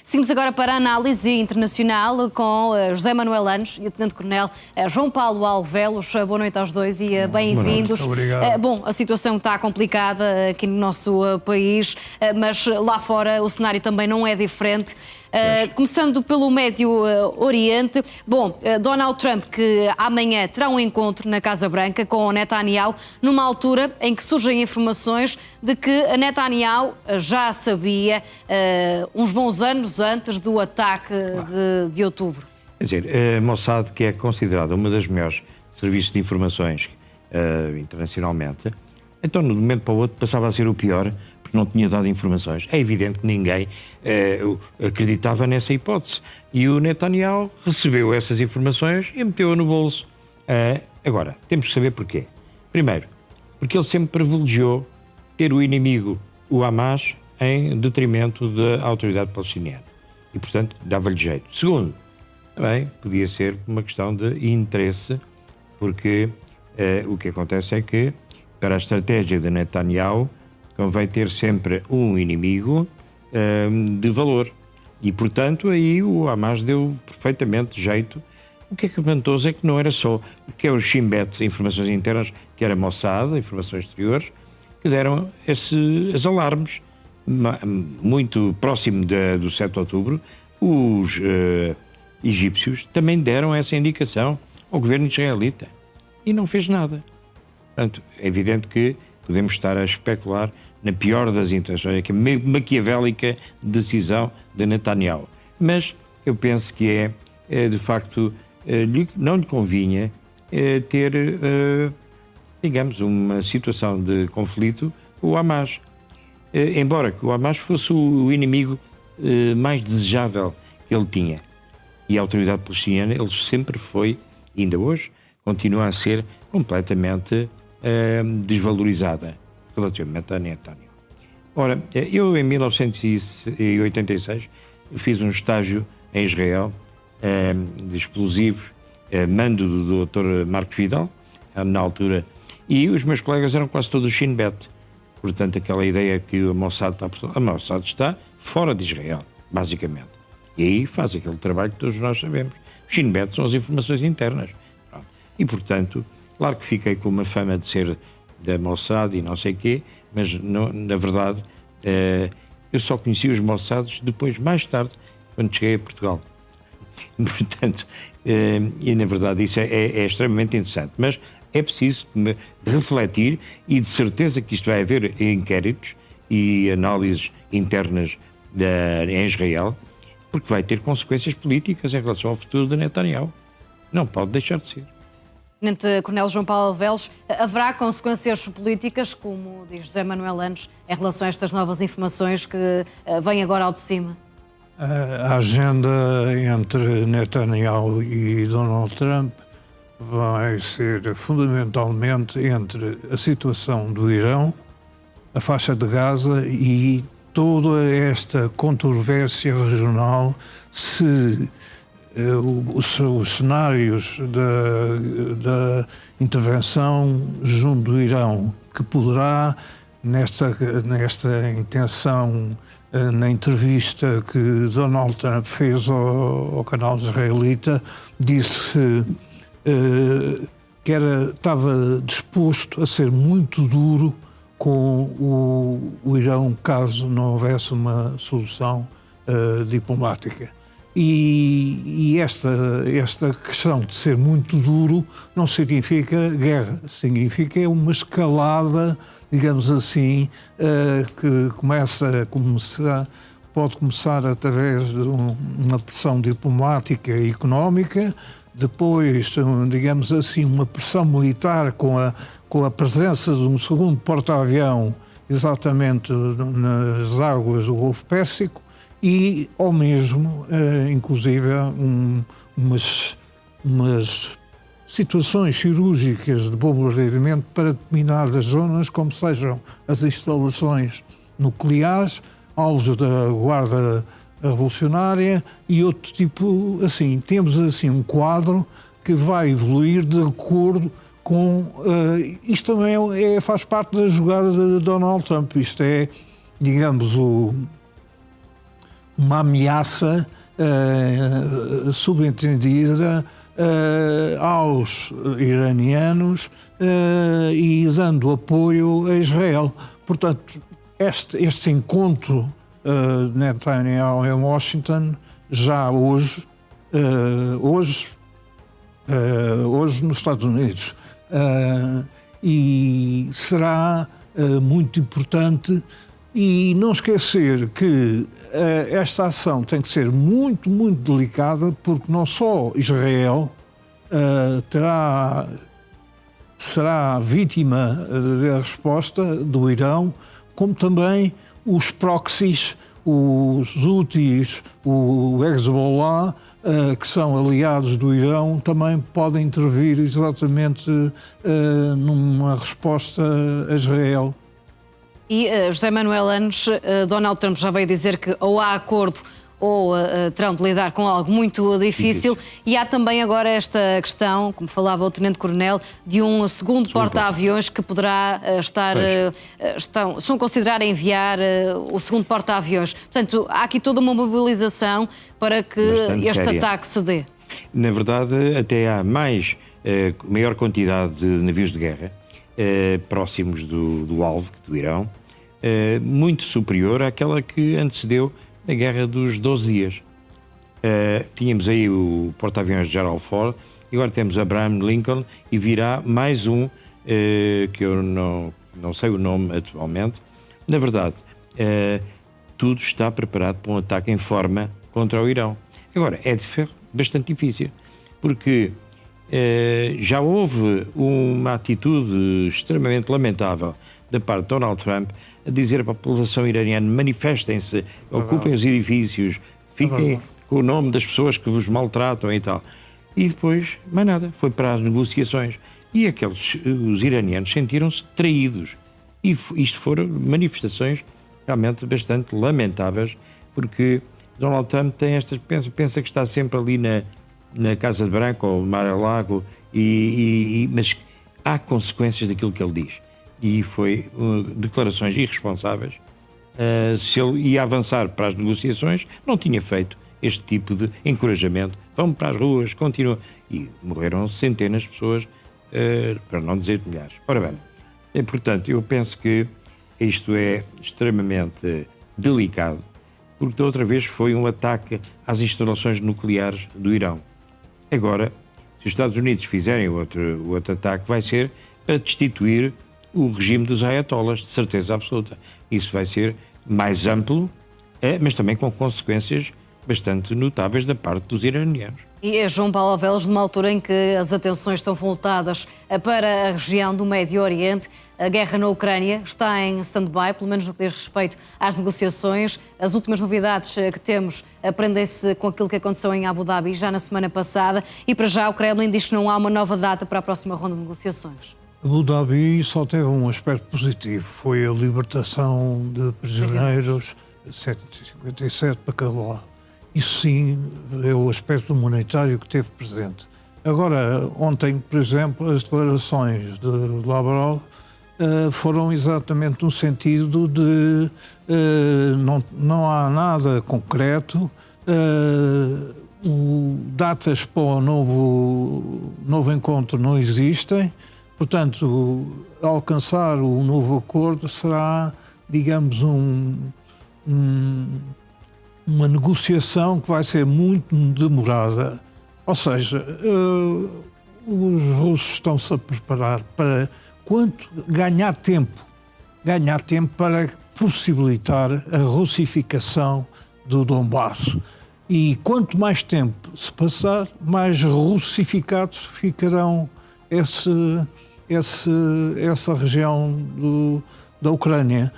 Seguimos agora para a análise internacional com José Manuel Anos e o Tenente-Coronel João Paulo Alvelos. Boa noite aos dois e bem-vindos. Obrigado. Bom, a situação está complicada aqui no nosso país, mas lá fora o cenário também não é diferente. Começando pelo Médio Oriente. Bom, Donald Trump, que amanhã terá um encontro na Casa Branca com Netanyahu, numa altura em que surgem informações de que Netanyahu já sabia uns bons anos antes do ataque de outubro. Quer dizer, a Mossad, que é considerada uma das melhores serviços de informações internacionalmente, então de um momento para o outro passava a ser o pior, porque não tinha dado informações. É evidente que ninguém acreditava nessa hipótese. E o Netanyahu recebeu essas informações e meteu-a no bolso. Agora, temos que saber porquê. Primeiro, porque ele sempre privilegiou ter o inimigo, o Hamas, em detrimento da autoridade palestiniana. E, portanto, dava-lhe jeito. Segundo, também podia ser uma questão de interesse, porque o que acontece é que, para a estratégia de Netanyahu, convém ter sempre um inimigo de valor. E, portanto, aí o Hamas deu perfeitamente jeito. O que é vantajoso é que não era só, que é o Shin Bet, informações internas, que era Mossad, informações exteriores, que deram esses alarmes. Muito próximo do 7 de outubro, os egípcios também deram essa indicação ao governo israelita e não fez nada. Portanto, é evidente que podemos estar a especular na pior das intenções, que é maquiavélica decisão de Netanyahu. Mas eu penso que de facto, não lhe convinha ter, digamos, uma situação de conflito com o Hamas. Embora que o Hamas fosse o inimigo mais desejável que ele tinha. E a autoridade palestiniana, ele sempre foi, ainda hoje, continua a ser completamente desvalorizada relativamente a Netanyahu. Ora, eu em 1986 fiz um estágio em Israel de explosivos, mando do Dr. Marcos Vidal, na altura, e os meus colegas eram quase todos Shin Bet. Portanto, aquela ideia que a Mossad está fora de Israel, basicamente. E aí faz aquele trabalho que todos nós sabemos. Os Shin Bet são as informações internas. Pronto. E, portanto, claro que fiquei com uma fama de ser da Mossad e não sei quê, mas, na verdade, eu só conheci os Mossads depois, mais tarde, quando cheguei a Portugal. Portanto, e na verdade isso é extremamente interessante. Mas é preciso de refletir e de certeza que isto vai haver inquéritos e análises internas em Israel, porque vai ter consequências políticas em relação ao futuro de Netanyahu. Não pode deixar de ser. Tenente-Coronel João Paulo Alvelos, haverá consequências políticas, como diz José Manuel Anos, em relação a estas novas informações que vêm agora ao de cima? A agenda entre Netanyahu e Donald Trump vai ser fundamentalmente entre a situação do Irão, a faixa de Gaza e toda esta controvérsia regional, se os cenários da intervenção junto do Irão, que poderá, nesta intenção, na entrevista que Donald Trump fez ao canal israelita, disse que estava disposto a ser muito duro com o Irão caso não houvesse uma solução diplomática. E esta questão de ser muito duro não significa guerra, significa uma escalada, digamos assim, que pode começar através de uma pressão diplomática e económica, depois, digamos assim, uma pressão militar com a presença de um segundo porta-avião exatamente nas águas do Golfo Pérsico, e, ao mesmo, inclusive, umas situações cirúrgicas de bombardeamento para determinadas zonas, como sejam as instalações nucleares, alvos da Guarda Revolucionária e outro tipo, assim, temos assim um quadro que vai evoluir de acordo com... isto também faz parte da jogada de Donald Trump, isto é, digamos, uma ameaça subentendida aos iranianos e dando apoio a Israel. Portanto, este encontro de Netanyahu em Washington, já hoje nos Estados Unidos, e será muito importante. E não esquecer que esta ação tem que ser muito, muito delicada, porque não só Israel será vítima da resposta do Irão, como também os proxies, os Houthis, o Hezbollah, que são aliados do Irão, também podem intervir exatamente numa resposta a Israel. E José Manuel Anes, Donald Trump já veio dizer que ou há acordo ou terão de lidar com algo muito difícil. E há também agora esta questão, como falava o Tenente-Coronel, de um segundo porta-aviões que poderá estão a considerar enviar o segundo porta-aviões. Portanto, há aqui toda uma mobilização para que este ataque se dê. Na verdade, até há maior quantidade de navios de guerra próximos do alvo, do Irão, muito superior àquela que antecedeu a Guerra dos 12 Dias. Tínhamos aí o porta-aviões de Gerald Ford, e agora temos Abraham Lincoln, e virá mais um, que eu não sei o nome atualmente. Na verdade, tudo está preparado para um ataque em forma contra o Irão. Agora, é bastante difícil, porque já houve uma atitude extremamente lamentável da parte de Donald Trump a dizer para a população iraniana: manifestem-se, ocupem os edifícios, fiquem com o nome das pessoas que vos maltratam e tal. E depois, mais nada, foi para as negociações. E os iranianos sentiram-se traídos. E isto foram manifestações realmente bastante lamentáveis, porque Donald Trump tem pensa que está sempre ali na Casa de Branco ou no Mar-a-Lago, mas há consequências daquilo que ele diz. E foi declarações irresponsáveis. Se ele ia avançar para as negociações, não tinha feito este tipo de encorajamento. Vão para as ruas, continuam. E morreram centenas de pessoas, para não dizer milhares. Ora bem, portanto, eu penso que isto é extremamente delicado, porque da outra vez foi um ataque às instalações nucleares do Irão. Agora, se os Estados Unidos fizerem outro ataque, vai ser para destituir o regime dos ayatollahs, de certeza absoluta. Isso vai ser mais amplo, mas também com consequências bastante notáveis da parte dos iranianos. E é João Paulo Veles, numa altura em que as atenções estão voltadas para a região do Médio Oriente, a guerra na Ucrânia está em stand-by, pelo menos no que diz respeito às negociações. As últimas novidades que temos aprendem-se com aquilo que aconteceu em Abu Dhabi já na semana passada, e para já o Kremlin diz que não há uma nova data para a próxima ronda de negociações. Abu Dhabi só teve um aspecto positivo, foi a libertação de prisioneiros, 757 para cada lado. Isso sim é o aspecto humanitário que teve presente. Agora, ontem, por exemplo, as declarações de Lavrov foram exatamente no sentido de não há nada concreto, datas para o novo encontro não existem, portanto, alcançar o novo acordo será, digamos, uma negociação que vai ser muito demorada. Ou seja, os russos estão-se a preparar para ganhar tempo para possibilitar a russificação do Donbass. E quanto mais tempo se passar, mais russificados ficarão essa região da Ucrânia.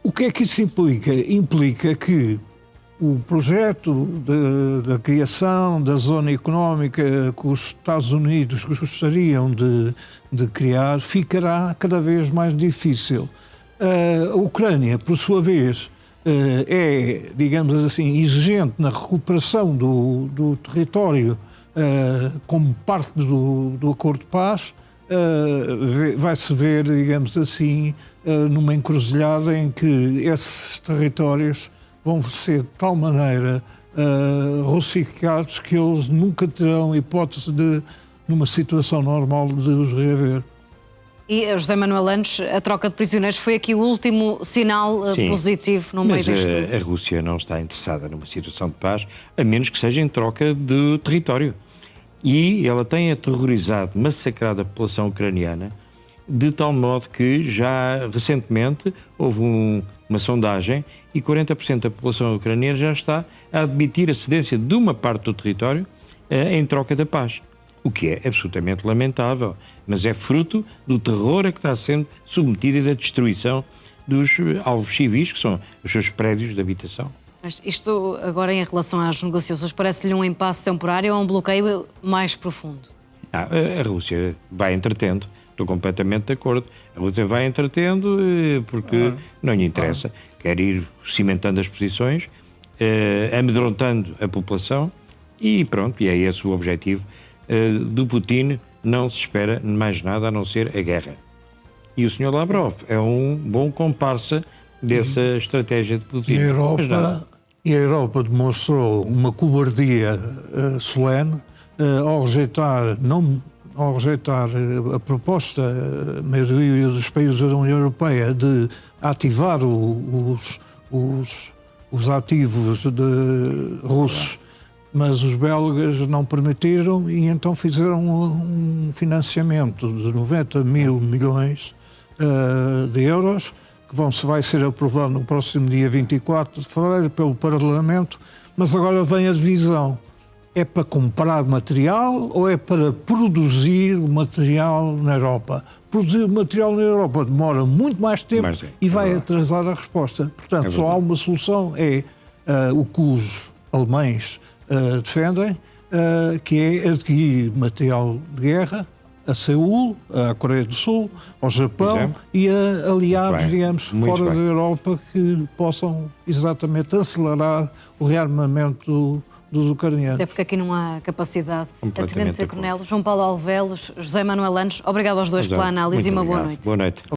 O que é que isso implica? Implica que o projeto da criação da zona económica que os Estados Unidos gostariam de criar ficará cada vez mais difícil. A Ucrânia, por sua vez, é, digamos assim, exigente na recuperação do território como parte do acordo de paz. Vai-se ver, digamos assim, numa encruzilhada em que esses territórios vão ser de tal maneira russificados que eles nunca terão hipótese de, numa situação normal, de os reaver. E José Manuel Landes, a troca de prisioneiros foi aqui o último sinal positivo no meio disto tudo. Mas a Rússia não está interessada numa situação de paz, a menos que seja em troca de território. E ela tem aterrorizado, massacrado a população ucraniana, de tal modo que já recentemente houve uma sondagem e 40% da população ucraniana já está a admitir a cedência de uma parte do território em troca da paz. O que é absolutamente lamentável, mas é fruto do terror a que está sendo submetido e da destruição dos alvos civis, que são os seus prédios de habitação. Mas isto, agora em relação às negociações, parece-lhe um impasse temporário ou um bloqueio mais profundo? A Rússia vai entretendo, estou completamente de acordo. A Rússia vai entretendo porque não lhe interessa. Quer ir cimentando as posições, amedrontando a população e pronto, e é esse o objetivo. Do Putin não se espera mais nada a não ser a guerra. E o Sr. Lavrov é um bom comparsa dessa estratégia de Putin. E a Europa demonstrou uma cobardia solene ao rejeitar a proposta, a maioria dos países da União Europeia, de ativar os ativos russos. Mas os belgas não permitiram e então fizeram um financiamento de 90 mil milhões de euros, que vai ser aprovado no próximo dia 24 de fevereiro pelo Parlamento, mas agora vem a divisão. É para comprar material ou é para produzir o material na Europa? Produzir o material na Europa demora muito mais tempo e vai atrasar a resposta. Portanto, só há uma solução, o que os alemães defendem, que é adquirir material de guerra a Seul, à Coreia do Sul, ao Japão e a aliados, digamos, fora da Europa que possam exatamente acelerar o rearmamento dos ucranianos. Até porque aqui não há capacidade. A Tenente Coronel João Paulo Alvelos, José Manuel Landes, obrigado aos dois pela análise e uma boa noite. Boa noite.